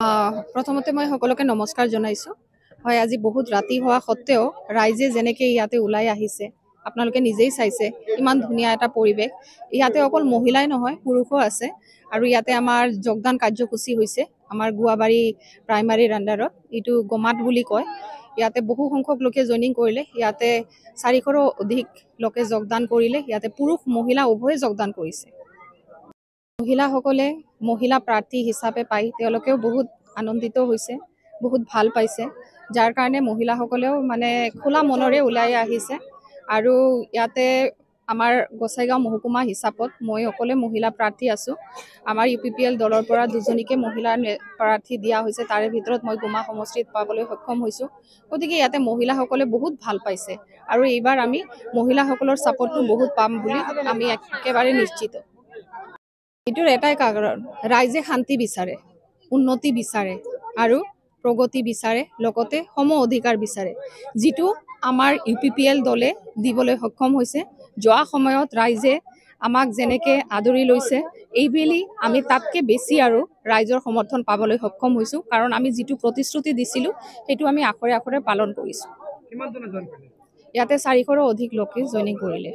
প্ৰথমতে মই সকলোকে নমস্কাৰ জনাইছোঁ। হয়, আজি বহুত ৰাতি হোৱা সত্ত্বেও ৰাইজে যেনেকৈ ইয়াতে ওলাই আহিছে, আপোনালোকে নিজেই চাইছে, ইমান ধুনীয়া এটা পৰিৱেশ। ইয়াতে অকল মহিলাই নহয়, পুৰুষো আছে। আৰু ইয়াতে আমাৰ যোগদান কাৰ্যসূচী হৈছে আমাৰ গুৱাবাৰী প্ৰাইমাৰীৰ আণ্ডাৰত, এইটো গমাত বুলি কয়। ইয়াতে বহু সংখ্যক লোকে জইনিং কৰিলে। ইয়াতে 400ৰো অধিক লোকে যোগদান কৰিলে। ইয়াতে পুৰুষ মহিলা উভয়ে যোগদান কৰিছে। মহিলাসকলে মহিলা প্ৰাৰ্থী হিচাপে পাই তেওঁলোকেও বহুত আনন্দিত হৈছে, বহুত ভাল পাইছে, যাৰ কাৰণে মহিলাসকলেও মানে খোলা মনেৰে ওলাই আহিছে। আৰু ইয়াতে আমাৰ গোসাইগাঁও মহকুমা হিচাপত মই অকলে মহিলা প্ৰাৰ্থী আছোঁ। আমাৰ UPPL দলৰ পৰা দুজনীকে মহিলা প্ৰাৰ্থী দিয়া হৈছে, তাৰে ভিতৰত মই গুমা সমষ্টিত পাবলৈ সক্ষম হৈছোঁ। গতিকে ইয়াতে মহিলাসকলে বহুত ভাল পাইছে আৰু এইবাৰ আমি মহিলাসকলৰ ছাপোৰ্টটো বহুত পাম বুলি আমি একেবাৰে নিশ্চিত। এইটোৰ এটাই কাৰণ, ৰাইজে শান্তি বিচাৰে, উন্নতি বিচাৰে আৰু প্ৰগতি বিচাৰে, লগতে সম অধিকাৰ বিচাৰে, যিটো আমাৰ UPPL দলে দিবলৈ সক্ষম হৈছে। যোৱা সময়ত ৰাইজে আমাক যেনেকৈ আদৰি লৈছে, এইবেলি আমি তাতকৈ বেছি আৰু ৰাইজৰ সমৰ্থন পাবলৈ সক্ষম হৈছোঁ, কাৰণ আমি যিটো প্ৰতিশ্ৰুতি দিছিলোঁ সেইটো আমি আখৰে আখৰে পালন কৰিছোঁ। ইয়াতে 400ৰো অধিক লোকে জইনিং কৰিলে।